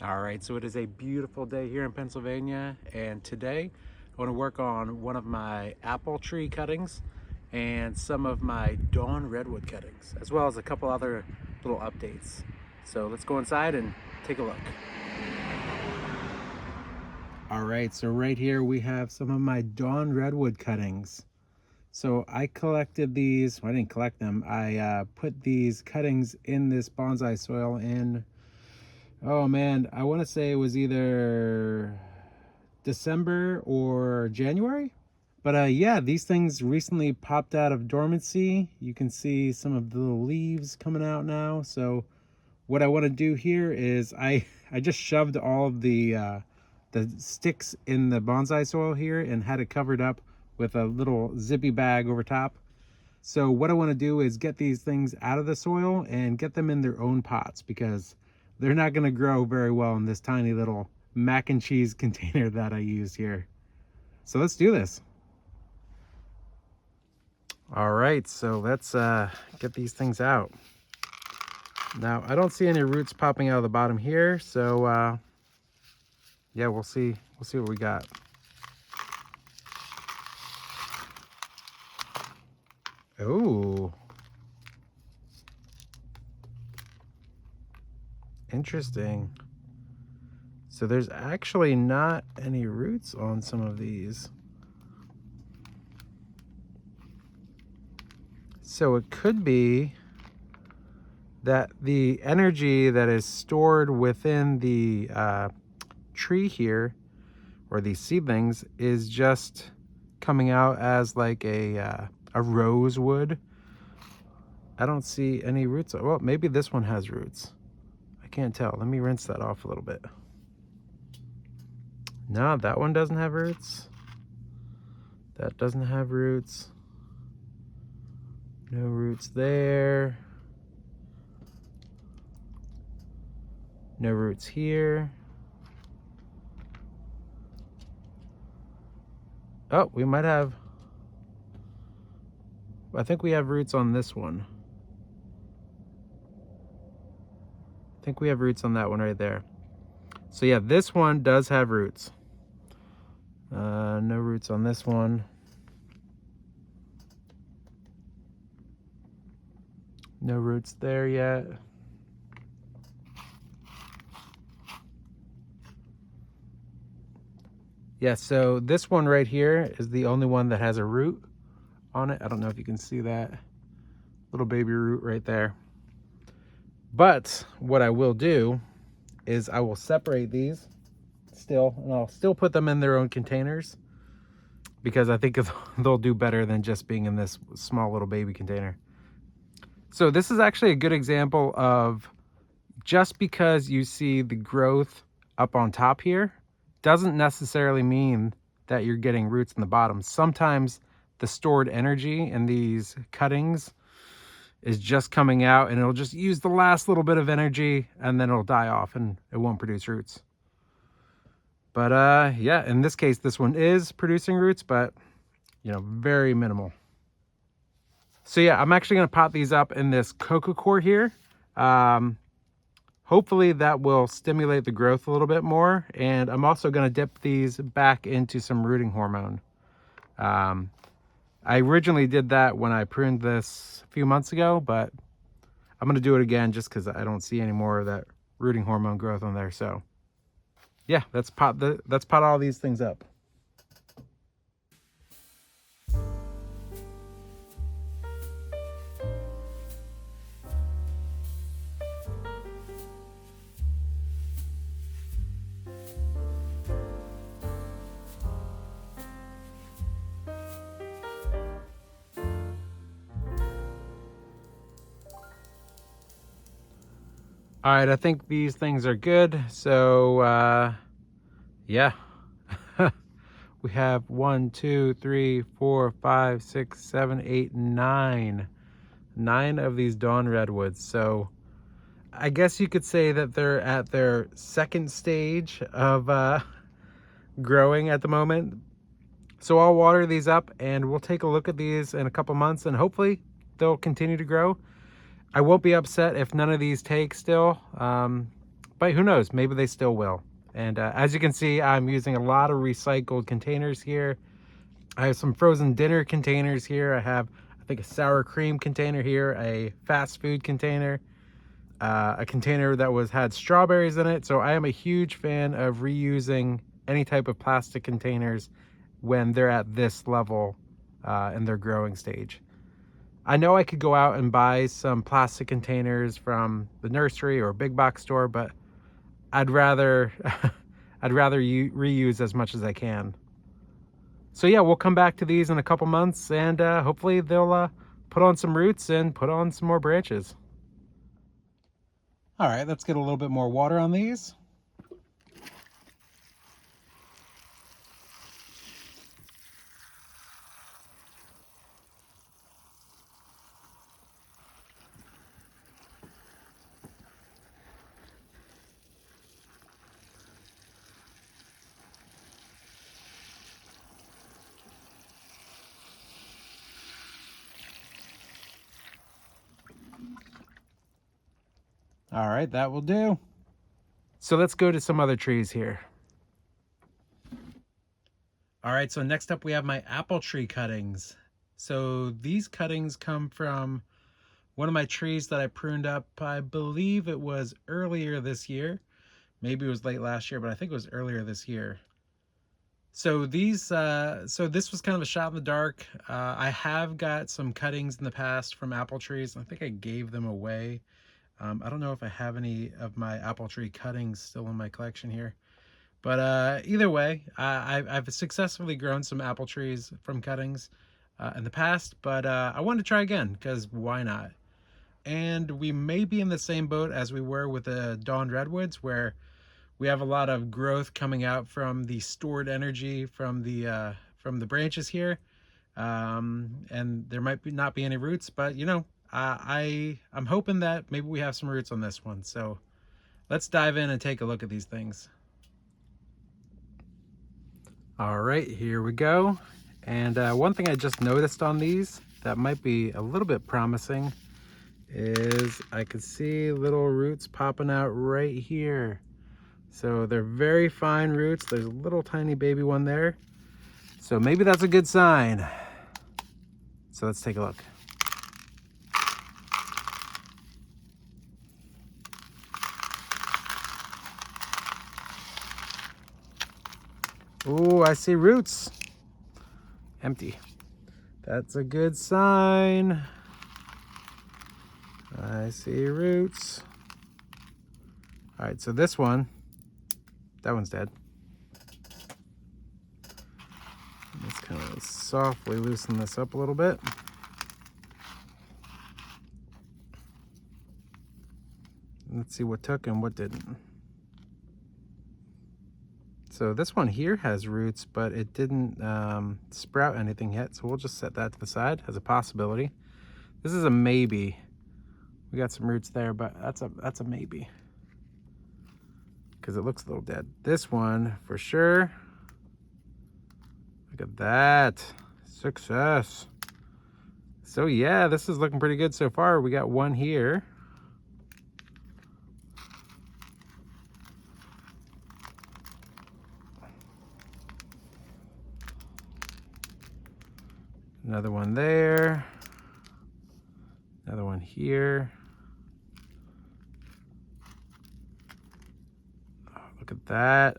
All right, so it is a beautiful day here in Pennsylvania, and today I want to work on one of my apple tree cuttings and some of my Dawn Redwood cuttings, as well as a couple other little updates. So let's go inside and take a look. All right, so right here we have some of my Dawn Redwood cuttings. So I collected these, well, I didn't collect them, I put these cuttings in this bonsai soil in, oh man, I want to say it was either December or January. But yeah, these things recently popped out of dormancy. You can see some of the little leaves coming out now. So what I want to do here is I just shoved all of the sticks in the bonsai soil here and had it covered up with a little zippy bag over top. So what I want to do is get these things out of the soil and get them in their own pots, because they're not going to grow very well in this tiny little mac and cheese container that I use here. So let's do this. All right, so let's get these things out. Now, I don't see any roots popping out of the bottom here, so yeah, we'll see what we got. Oh, interesting. So there's actually not any roots on some of these. So it could be that the energy that is stored within the tree here, or these seedlings, is just coming out as like a rosewood. I don't see any roots. Well, maybe this one has roots. I can't tell. Let me rinse that off a little bit. No, that one doesn't have roots. That doesn't have roots. No roots there. No roots here. Oh, we might have, I think we have roots on this one. I think we have roots on that one right there. So yeah, this one does have roots. No roots on this one. No roots there yet. Yeah, so this one right here is the only one that has a root on it. I don't know if you can see that little baby root right there. But what I will do is I will separate these still, and I'll still put them in their own containers, because I think they'll do better than just being in this small little baby container. So this is actually a good example of, just because you see the growth up on top here doesn't necessarily mean that you're getting roots in the bottom. Sometimes the stored energy in these cuttings is just coming out, and it'll just use the last little bit of energy, and then it'll die off and it won't produce roots. But yeah, in this case, this one is producing roots, but you know, very minimal. So yeah, I'm actually gonna pot these up in this coco coir here. Hopefully that will stimulate the growth a little bit more. And I'm also gonna dip these back into some rooting hormone. I originally did that when I pruned this a few months ago, but I'm gonna do it again just because I don't see any more of that rooting hormone growth on there. So yeah, let's pot all these things up. All right, I think these things are good. So yeah, we have 1, 2, 3, 4, 5, 6, 7, 8, 9 of these Dawn Redwoods. So I guess you could say that they're at their second stage of growing at the moment. So I'll water these up and we'll take a look at these in a couple months, and hopefully they'll continue to grow. I won't be upset if none of these take still, but who knows, maybe they still will. And as you can see, I'm using a lot of recycled containers here. I have some frozen dinner containers here. I have, I think, a sour cream container here, a fast food container, a container that had strawberries in it. So I am a huge fan of reusing any type of plastic containers when they're at this level in their growing stage. I know I could go out and buy some plastic containers from the nursery or big box store, but I'd rather reuse as much as I can. So yeah, we'll come back to these in a couple months, and hopefully they'll put on some roots and put on some more branches. All right, let's get a little bit more water on these. All right, that will do. So let's go to some other trees here. All right, so next up we have my apple tree cuttings. So these cuttings come from one of my trees that I pruned up, I believe it was earlier this year. Maybe it was late last year, but I think it was earlier this year. So this was kind of a shot in the dark. I have got some cuttings in the past from apple trees. I think I gave them away. I don't know if I have any of my apple tree cuttings still in my collection here. But either way, I've successfully grown some apple trees from cuttings in the past, but I wanted to try again, because why not? And we may be in the same boat as we were with the Dawn Redwoods, where we have a lot of growth coming out from the stored energy from the branches here. And there might not be any roots, but you know, I'm hoping that maybe we have some roots on this one. So let's dive in and take a look at these things. All right, here we go. And one thing I just noticed on these that might be a little bit promising is I could see little roots popping out right here. So they're very fine roots. There's a little tiny baby one there. So maybe that's a good sign. So let's take a look. Oh, I see roots. Empty. That's a good sign. I see roots. All right, so this one, that one's dead. Let's kind of softly loosen this up a little bit. Let's see what took and what didn't. So this one here has roots, but it didn't sprout anything yet. So we'll just set that to the side as a possibility. This is a maybe. We got some roots there, but that's a maybe, because it looks a little dead. This one for sure. Look at that. Success. So yeah, this is looking pretty good so far. We got one here. Another one there. Another one here. Oh, look at that.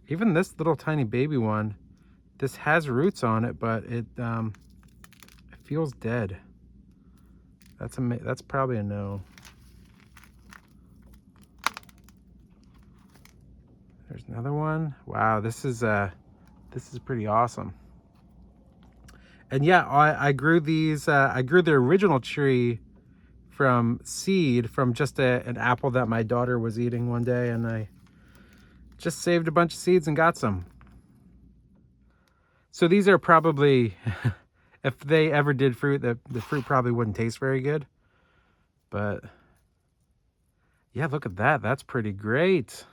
Even this little tiny baby one, this has roots on it, but it feels dead. That's probably a no. There's another one. Wow, this is pretty awesome. And yeah, I grew these. I grew the original tree from seed from just an apple that my daughter was eating one day, and I just saved a bunch of seeds and got some. So these are probably, if they ever did fruit, the fruit probably wouldn't taste very good. But yeah, look at that. That's pretty great.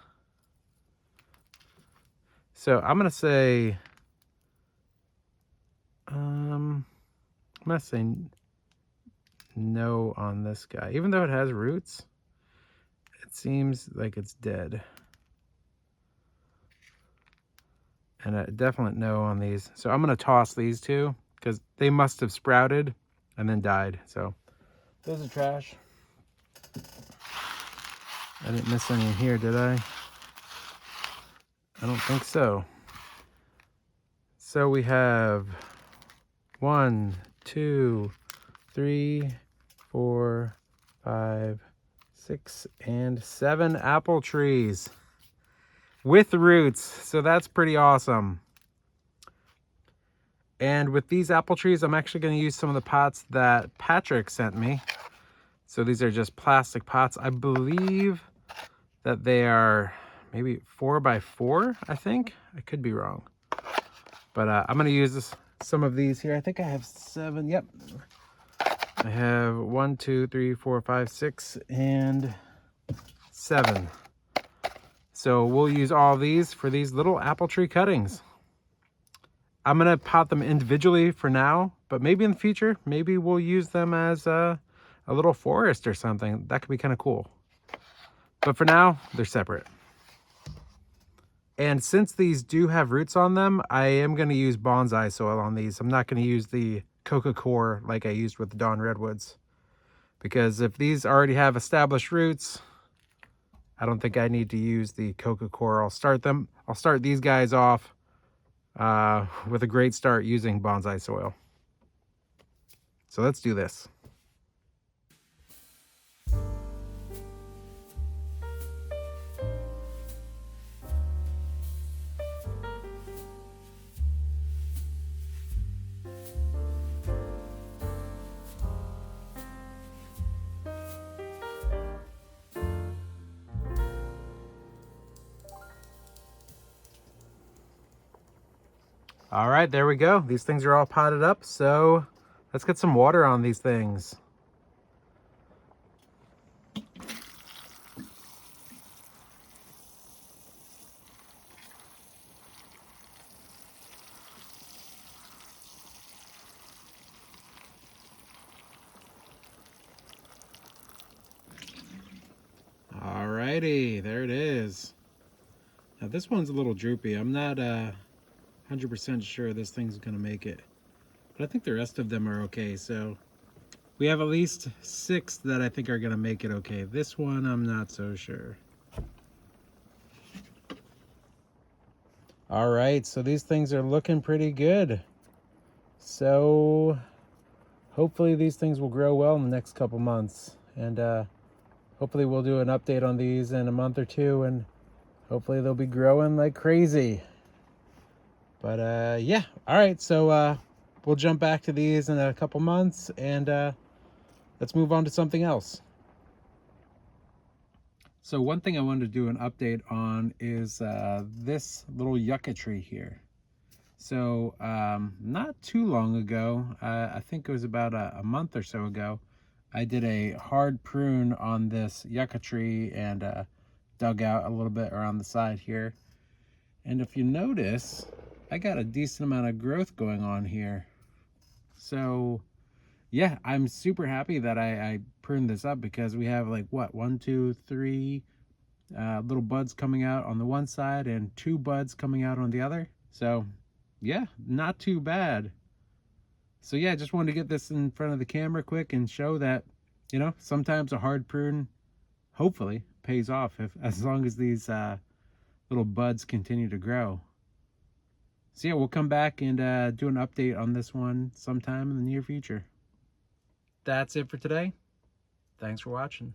So I'm gonna say, I'm gonna say no on this guy, even though it has roots. It seems like it's dead. And a definite no on these. So I'm going to toss these two because they must have sprouted and then died. So those are trash. I didn't miss any in here, did I? I don't think so. So we have 1, 2, 3, 4, 5, 6, and 7 apple trees with roots. So that's pretty awesome. And with these apple trees, I'm actually going to use some of the pots that Patrick sent me. So these are just plastic pots. I believe that they are maybe 4 by 4, I think. I could be wrong. But I'm going to use some of these here. I think I have 7. Yep. I have 1, 2, 3, 4, 5, 6, and 7. So we'll use all of these for these little apple tree cuttings. I'm going to pot them individually for now, but maybe in the future, maybe we'll use them as a little forest or something. That could be kind of cool. But for now, they're separate. And since these do have roots on them, I am going to use bonsai soil on these. I'm not going to use the coca core like I used with the Dawn Redwoods. Because if these already have established roots, I don't think I need to use the coca core. I'll start these guys off with a great start using bonsai soil. So let's do this. All right, there we go. These things are all potted up, so let's get some water on these things. All righty, there it is. Now this one's a little droopy. I'm not 100% sure this thing's gonna make it, but I think the rest of them are okay. So we have at least 6 that I think are gonna make it okay. This one, I'm not so sure. All right, so these things are looking pretty good. So hopefully these things will grow well in the next couple months. And hopefully we'll do an update on these in a month or 2, and hopefully they'll be growing like crazy. But yeah, all right, so we'll jump back to these in a couple months, and let's move on to something else. So one thing I wanted to do an update on is this little yucca tree here. So not too long ago, I think it was about a month or so ago, I did a hard prune on this yucca tree and dug out a little bit around the side here. And if you notice, I got a decent amount of growth going on here. So yeah, I'm super happy that I pruned this up, because we have like what, 1, 2, 3 little buds coming out on the one side and 2 buds coming out on the other. So yeah, not too bad. So yeah, just wanted to get this in front of the camera quick and show that, you know, sometimes a hard prune hopefully pays off, as long as these little buds continue to grow. So yeah, we'll come back and do an update on this one sometime in the near future. That's it for today. Thanks for watching.